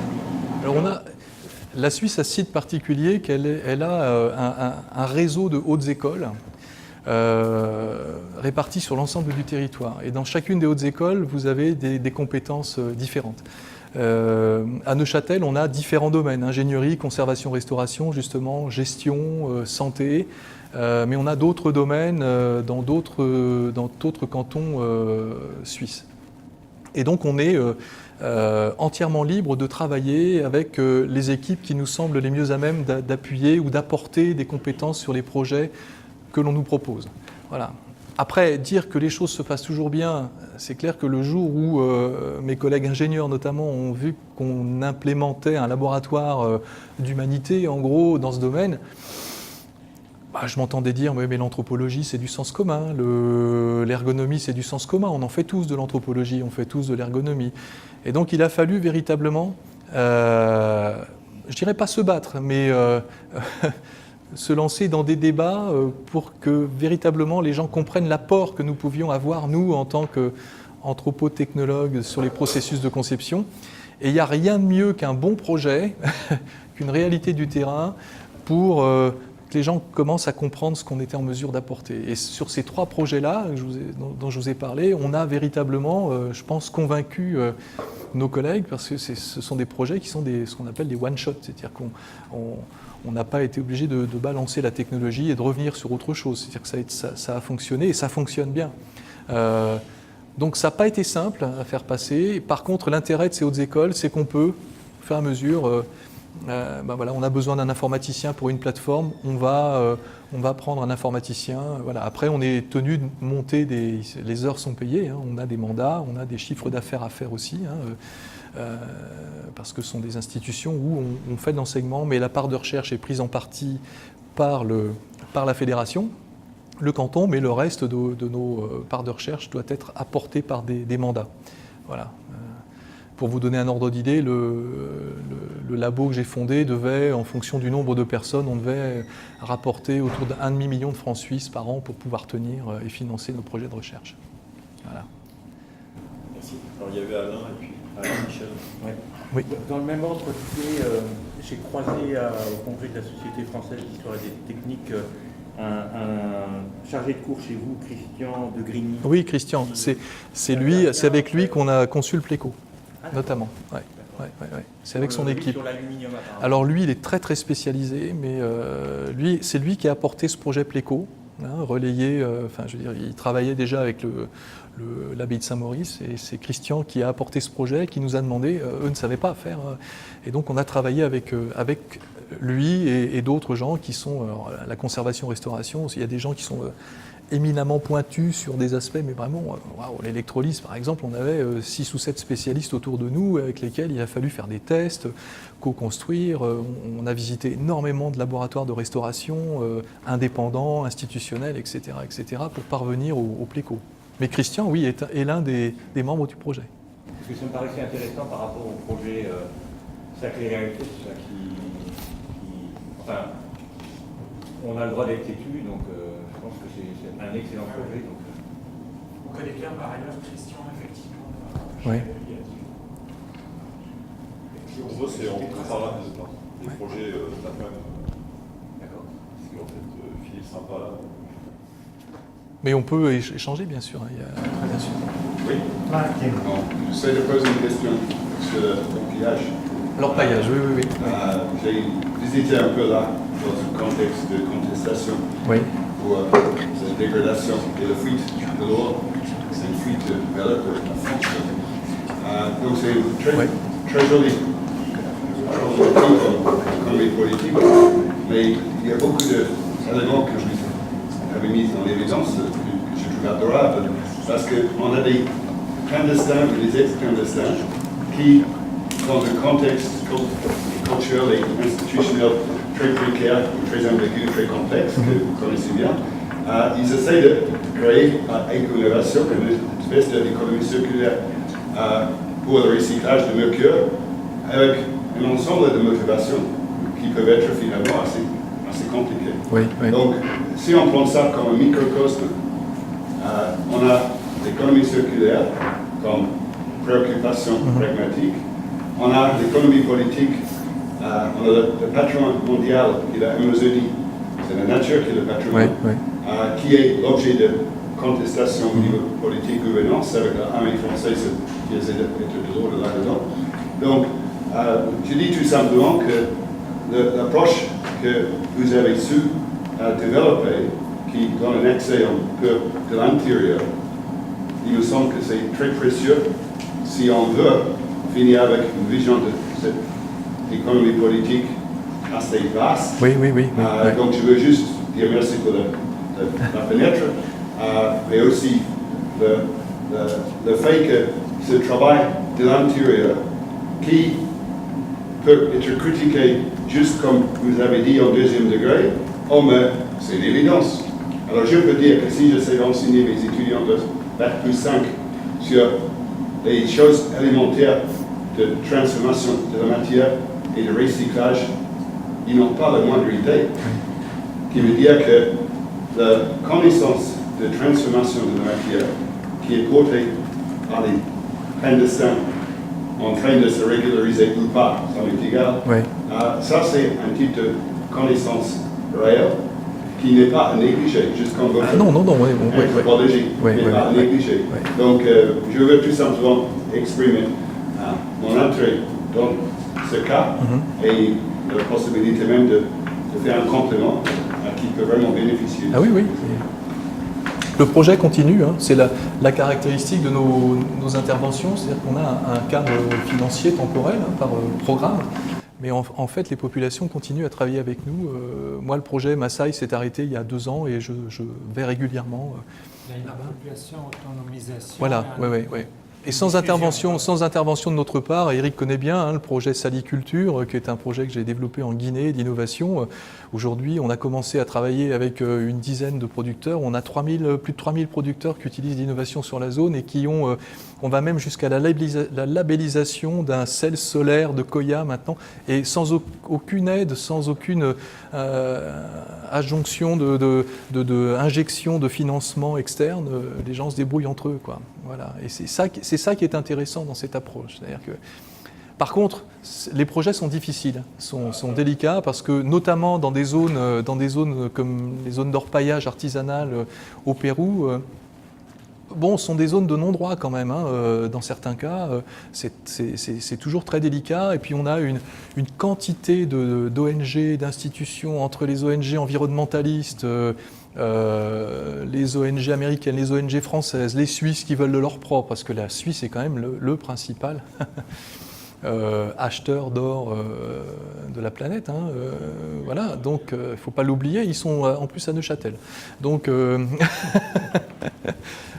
Speaker 1: Alors la Suisse a ce site particulier qu'elle a un réseau de hautes écoles répartis sur l'ensemble du territoire. Et dans chacune des hautes écoles, vous avez des compétences différentes. À Neuchâtel, on a différents domaines, ingénierie, conservation, restauration, justement, gestion, santé, mais on a d'autres domaines dans d'autres cantons suisses. Et donc on est entièrement libre de travailler avec les équipes qui nous semblent les mieux à même d'appuyer ou d'apporter des compétences sur les projets que l'on nous propose. Voilà. Après, dire que les choses se passent toujours bien, c'est clair que le jour où mes collègues ingénieurs notamment ont vu qu'on implémentait un laboratoire d'humanité, en gros, dans ce domaine, je m'entendais dire, mais l'anthropologie c'est du sens commun, l'ergonomie c'est du sens commun, on en fait tous de l'anthropologie, on fait tous de l'ergonomie. Et donc il a fallu véritablement, je dirais pas se battre, mais se lancer dans des débats pour que véritablement les gens comprennent l'apport que nous pouvions avoir, nous, en tant qu'anthropotechnologues sur les processus de conception. Et il n'y a rien de mieux qu'un bon projet, qu'une réalité du terrain, pour que les gens commencent à comprendre ce qu'on était en mesure d'apporter. Et sur ces 3 projets-là dont je vous ai parlé, on a véritablement, je pense, convaincu nos collègues, parce que ce sont des projets qui sont ce qu'on appelle des one-shots, c'est-à-dire qu'on n'a pas été obligé de balancer la technologie et de revenir sur autre chose. C'est-à-dire que ça a fonctionné et ça fonctionne bien. Donc ça n'a pas été simple à faire passer. Par contre, l'intérêt de ces hautes écoles, c'est qu'on peut, au fur et à mesure, voilà, on a besoin d'un informaticien pour une plateforme, on va prendre un informaticien. Voilà. Après, on est tenu de monter les heures sont payées, hein, on a des mandats, on a des chiffres d'affaires à faire aussi. Hein, parce que ce sont des institutions où on fait de l'enseignement, mais la part de recherche est prise en partie par la fédération, le canton, mais le reste de nos parts de recherche doit être apporté par des mandats. Voilà. Pour vous donner un ordre d'idée, le labo que j'ai fondé devait, en fonction du nombre de personnes, on devait rapporter autour d'1,5 million de francs suisses par an pour pouvoir tenir et financer nos projets de recherche. Voilà.
Speaker 3: Merci. Alors il y avait Alain et puis Alain Michel.
Speaker 5: Ouais.
Speaker 1: Oui.
Speaker 5: Dans le même ordre d'idée, j'ai croisé au congrès de la Société française d'histoire et des techniques un chargé de cours chez vous, Christian de Grigny.
Speaker 1: Oui, Christian, c'est avec lui qu'on a conçu le Pléco, notamment. Ouais. Ouais. C'est avec son équipe.
Speaker 5: Sur l'aluminium, apparemment.
Speaker 1: Alors lui, il est très très spécialisé, mais c'est lui qui a apporté ce projet Pléco, relayé. Il travaillait déjà avec l'abbaye de Saint-Maurice, et c'est Christian qui a apporté ce projet, qui nous a demandé. Eux ne savaient pas faire, et donc on a travaillé avec lui et d'autres gens qui sont la conservation-restauration. Il y a des gens qui sont éminemment pointus sur des aspects, mais vraiment, l'électrolyse par exemple, on avait 6 ou 7 spécialistes autour de nous avec lesquels il a fallu faire des tests, co-construire. On a visité énormément de laboratoires de restauration indépendants, institutionnels, etc., pour parvenir au Pléco. Mais Christian, oui, est l'un des membres du projet.
Speaker 5: Parce que ça me paraissait intéressant par rapport au projet Sacré Réalité, enfin, on a le droit d'être têtu, donc je pense que c'est un excellent projet. Donc,
Speaker 4: On connaît bien par ailleurs Christian, effectivement.
Speaker 1: Oui.
Speaker 3: On voit, c'est en parallèle des projets d'APEM.
Speaker 5: d'accord.
Speaker 3: Parce qu'en fait, Philippe ne sera pas là.
Speaker 1: Mais on peut échanger, bien sûr. Bien sûr.
Speaker 3: Oui.
Speaker 6: Bon, j'essaie de poser une question sur l'empilage.
Speaker 1: L'orpaillage, oui.
Speaker 6: J'ai visité un peu là, dans un contexte de contestation
Speaker 1: Oui.
Speaker 6: pour cette dégradation et la fuite de l'eau. C'est une fuite vers la France. Donc c'est très joli comme les politiques, mais il y a beaucoup d'éléments que vous avez mis en évidence que je trouve adorables, parce qu'on a des clandestins et des ex-clandestins qui, dans un contexte culturel et institutionnel très précaire, très ambigu, très complexe, que vous connaissez bien, ils essaient de créer avec une innovation, une espèce d'économie circulaire pour le recyclage de mercure, avec un ensemble de motivations qui peuvent être finalement assez compliquées.
Speaker 1: Oui.
Speaker 6: Donc, si on prend ça comme un microcosme, on a l'économie circulaire comme préoccupation pragmatique, on a l'économie politique, on a le patrimoine mondial qui est la Amazonie, c'est la nature qui est le patrimoine, qui est l'objet de contestation au niveau politique gouvernance avec l'armée française qui essaie d'être de l'ordre là-dedans. Donc, je dis tout simplement que l'approche que vous avez su développer, qui donne un accès un peu de l'intérieur, il me semble que c'est très précieux si on veut finir avec une vision de cette économie politique assez vaste.
Speaker 1: Oui.
Speaker 6: Donc je veux juste dire merci pour la fenêtre, mais aussi le fait que ce travail de l'intérieur qui peut être critiqué juste comme vous avez dit en deuxième degré, mais c'est l'évidence. Alors je peux dire que si j'essaie d'enseigner mes étudiants de Bac plus 5 sur les choses élémentaires de transformation de la matière et de recyclage, ils n'ont pas la moindre idée. Qui veut dire que la connaissance de transformation de la matière qui est portée par les clandestins en train de se régulariser ou pas, ça m'est égal. Ça, c'est un type de connaissance réelle qui n'est pas à négliger, juste comme votre anthropologie n'est pas à négliger. Donc, je veux tout simplement exprimer mon entrée dans ce cas et la possibilité même de faire un complément qui peut vraiment bénéficier.
Speaker 1: Ah oui. Le projet continue, c'est la caractéristique de nos interventions, c'est-à-dire qu'on a un cadre financier temporel par programme, mais en fait les populations continuent à travailler avec nous. Moi le projet Maasai s'est arrêté il y a 2 ans et je vais régulièrement.
Speaker 2: Il y a une population autonomisation.
Speaker 1: Voilà, oui. Et sans intervention de notre part, Eric connaît bien le projet Saliculture, qui est un projet que j'ai développé en Guinée d'innovation. Aujourd'hui, on a commencé à travailler avec une dizaine de producteurs. On a plus de 3000 producteurs qui utilisent l'innovation sur la zone et qui ont, on va même jusqu'à la labellisation d'un sel solaire de Koya maintenant, et sans aucune aide, sans aucune adjonction injection de financement externe. Les gens se débrouillent entre eux, quoi. Voilà. Et c'est ça qui est intéressant dans cette approche. C'est-à-dire que, par contre, les projets sont difficiles, sont délicats, parce que notamment dans des zones comme les zones d'orpaillage artisanal au Pérou, sont des zones de non-droit quand même, dans certains cas, c'est toujours très délicat. Et puis on a une quantité d'ONG, d'institutions, entre les ONG environnementalistes, les ONG américaines, les ONG françaises, les Suisses qui veulent de leur propre, parce que la Suisse est quand même le principal acheteur d'or de la planète. Voilà, donc il ne faut pas l'oublier, ils sont en plus à Neuchâtel. Donc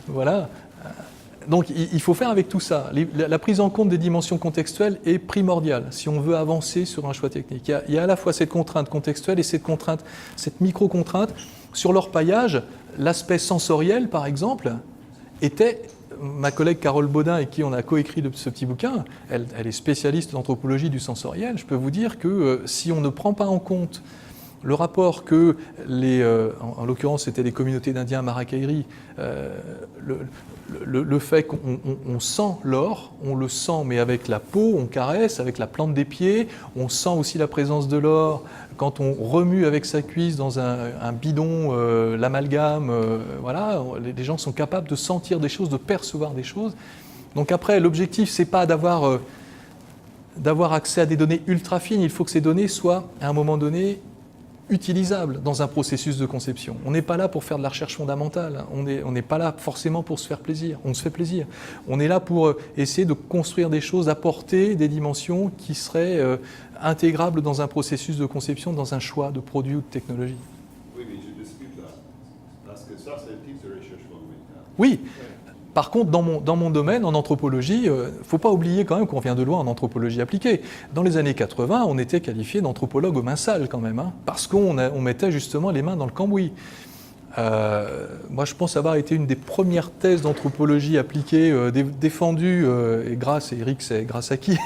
Speaker 1: voilà. Donc il faut faire avec tout ça. La prise en compte des dimensions contextuelles est primordiale si on veut avancer sur un choix technique. Il y a à la fois cette contrainte contextuelle et cette micro-contrainte. Sur l'orpaillage, l'aspect sensoriel, par exemple, était... Ma collègue Carole Baudin, avec qui on a coécrit ce petit bouquin, elle est spécialiste d'anthropologie du sensoriel. Je peux vous dire que si on ne prend pas en compte le rapport que en l'occurrence c'était les communautés d'Indiens à Maracairy, le fait qu'on sent l'or, on le sent mais avec la peau, on caresse, avec la plante des pieds, on sent aussi la présence de l'or quand on remue avec sa cuisse dans un bidon l'amalgame, voilà, les gens sont capables de sentir des choses, de percevoir des choses. Donc après, l'objectif c'est pas d'avoir accès à des données ultra fines, il faut que ces données soient à un moment donné utilisable dans un processus de conception. On n'est pas là pour faire de la recherche fondamentale, on n'est pas là forcément pour se faire plaisir, on se fait plaisir. On est là pour essayer de construire des choses, apporter des dimensions qui seraient intégrables dans un processus de conception, dans un choix de produit ou de technologie.
Speaker 3: Oui, mais je dispute là, parce que ça, c'est le type de recherche fondamentale.
Speaker 1: Oui. Par contre, dans mon domaine, en anthropologie, il ne faut pas oublier quand même qu'on vient de loin en anthropologie appliquée. Dans les années 80, on était qualifié d'anthropologue aux mains sales quand même, parce qu'on mettait justement les mains dans le cambouis. Moi, je pense avoir été une des premières thèses d'anthropologie appliquée défendues, et Eric, c'est grâce à qui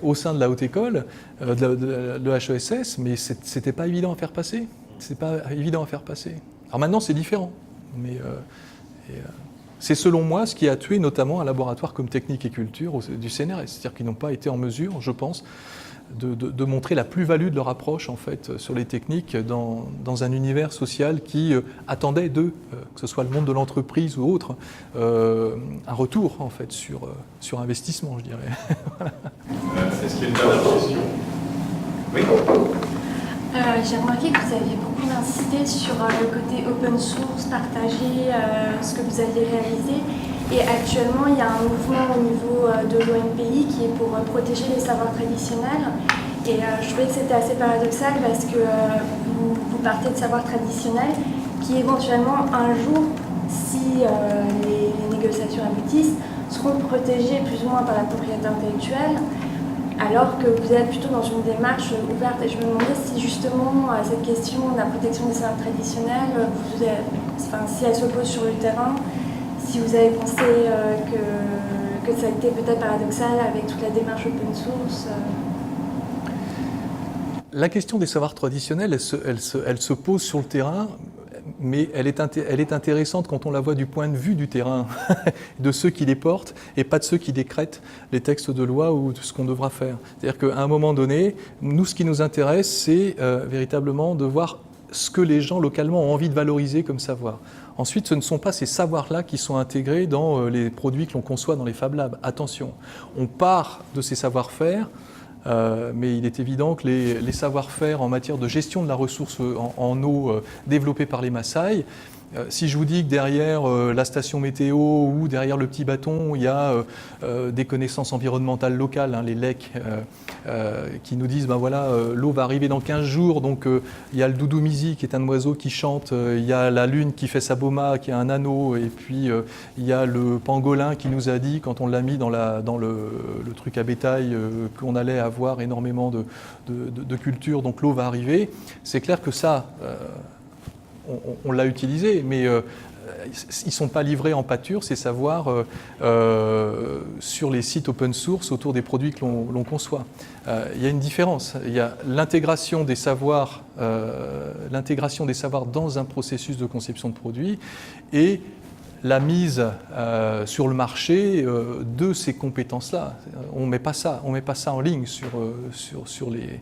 Speaker 1: au sein de la haute école, de HESS, mais c'était pas évident à faire passer. C'est pas évident à faire passer. Alors maintenant, c'est différent, mais... c'est selon moi ce qui a tué notamment un laboratoire comme Technique et Culture du CNRS, c'est-à-dire qu'ils n'ont pas été en mesure, je pense, de montrer la plus-value de leur approche en fait sur les techniques dans un univers social qui attendait d'eux, que ce soit le monde de l'entreprise ou autre, un retour en fait sur investissement, je dirais. Voilà.
Speaker 3: Est-ce qu'il y a une dernière question? Oui.
Speaker 7: J'ai remarqué que vous aviez beaucoup insisté sur le côté open source, partager ce que vous aviez réalisé. Et actuellement, il y a un mouvement au niveau de l'ONPI qui est pour protéger les savoirs traditionnels. Et je trouvais que c'était assez paradoxal parce que vous partez de savoirs traditionnels qui éventuellement, un jour, si les négociations aboutissent, seront protégés plus ou moins par la propriété intellectuelle, alors que vous êtes plutôt dans une démarche ouverte. Et je me demandais si justement cette question de la protection des savoirs traditionnels, si elle se pose sur le terrain, si vous avez pensé que ça a été peut-être paradoxal avec toute la démarche open source.
Speaker 1: La question des savoirs traditionnels, elle se pose sur le terrain, mais elle est intéressante quand on la voit du point de vue du terrain, de ceux qui les portent, et pas de ceux qui décrètent les textes de loi ou de ce qu'on devra faire. C'est-à-dire qu'à un moment donné, nous, ce qui nous intéresse, c'est véritablement de voir ce que les gens localement ont envie de valoriser comme savoir. Ensuite, ce ne sont pas ces savoirs-là qui sont intégrés dans les produits que l'on conçoit dans les Fab Labs. Attention, on part de ces savoir-faire, mais il est évident que les savoir-faire en matière de gestion de la ressource en eau développés par les Maasai Si je vous dis que derrière la station météo ou derrière le petit bâton, il y a des connaissances environnementales locales, hein, les LEC, qui nous disent, ben voilà, l'eau va arriver dans 15 jours, donc il y a le doudou-misi qui est un oiseau qui chante, il y a la lune qui fait sa boma, qui a un anneau, et puis il y a le pangolin qui nous a dit, quand on l'a mis dans le truc à bétail, qu'on allait avoir énormément de culture, donc l'eau va arriver. C'est clair que ça... on l'a utilisé, mais ils ne sont pas livrés en pâture, ces savoirs, sur les sites open source autour des produits que l'on conçoit. Il y a une différence. Il y a l'intégration des savoirs dans un processus de conception de produit et la mise sur le marché de ces compétences-là. On ne met pas ça en ligne sur les...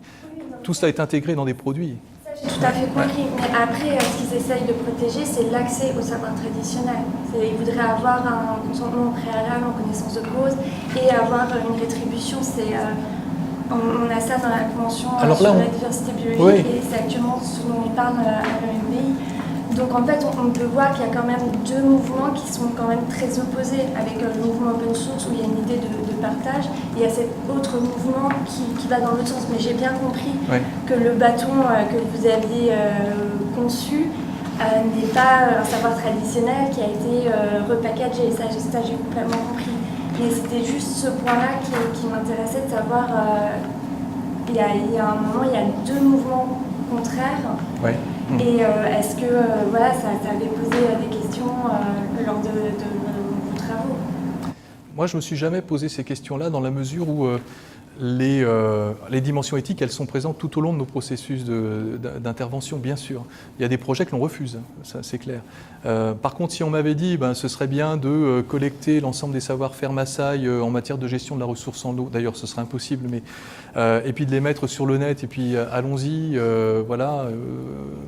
Speaker 1: Tout cela est intégré dans des produits.
Speaker 7: J'ai tout à fait compris, mais après, ce qu'ils essayent de protéger, c'est l'accès au savoir traditionnel. Ils voudraient avoir un consentement préalable en connaissance de cause et avoir une rétribution. On a ça dans la Convention sur la diversité biologique, oui. Et c'est actuellement ce dont on parle à l'OMPI. Donc en fait, on peut voir qu'il y a quand même deux mouvements qui sont quand même très opposés, avec le mouvement open source où il y a une idée de partage, et il y a cet autre mouvement qui va dans l'autre sens. Mais j'ai bien compris que le bâton que vous aviez conçu n'est pas un savoir traditionnel qui a été repackagé. Ça j'ai complètement compris. Mais c'était juste ce point-là qui m'intéressait de savoir. Il y a un moment, il y a deux mouvements contraires.
Speaker 1: Ouais.
Speaker 7: Et est-ce que ça avait posé des questions lors de vos travaux?
Speaker 1: Moi, je ne me suis jamais posé ces questions-là dans la mesure où les dimensions éthiques, elles sont présentes tout au long de nos processus d'intervention, bien sûr. Il y a des projets que l'on refuse, ça c'est clair. Par contre, si on m'avait dit ce serait bien de collecter l'ensemble des savoir-faire Maasai en matière de gestion de la ressource en eau, d'ailleurs ce serait impossible, mais et puis de les mettre sur le net, et puis allons-y,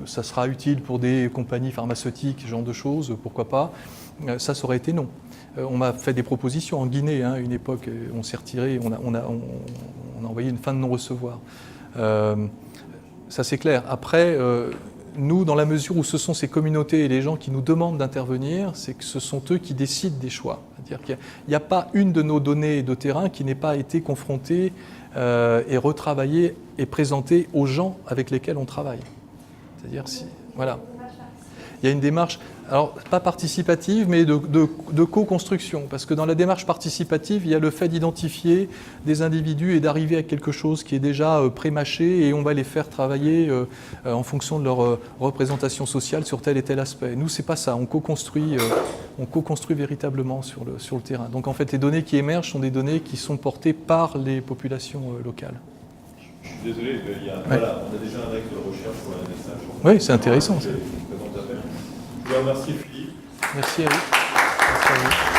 Speaker 1: ça sera utile pour des compagnies pharmaceutiques, ce genre de choses, pourquoi pas, ça aurait été non. On m'a fait des propositions en Guinée, à une époque, on s'est retiré, on a envoyé une fin de non-recevoir. Ça c'est clair. Après, nous, dans la mesure où ce sont ces communautés et les gens qui nous demandent d'intervenir, c'est que ce sont eux qui décident des choix. C'est-à-dire qu'il n'y a pas une de nos données de terrain qui n'ait pas été confrontée et retravaillée et présentée aux gens avec lesquels on travaille. C'est-à-dire, voilà. Il y a une démarche, alors pas participative, mais de co-construction. Parce que dans la démarche participative, il y a le fait d'identifier des individus et d'arriver à quelque chose qui est déjà pré-mâché, et on va les faire travailler en fonction de leur représentation sociale sur tel et tel aspect. Nous, c'est pas ça. On co-construit véritablement sur le terrain. Donc en fait, les données qui émergent sont des données qui sont portées par les populations locales.
Speaker 3: Je suis désolé, mais on a déjà un acte de recherche pour la message.
Speaker 1: Oui, c'est intéressant.
Speaker 3: Je vous remercie Philippe.
Speaker 1: Merci à vous. Merci à vous.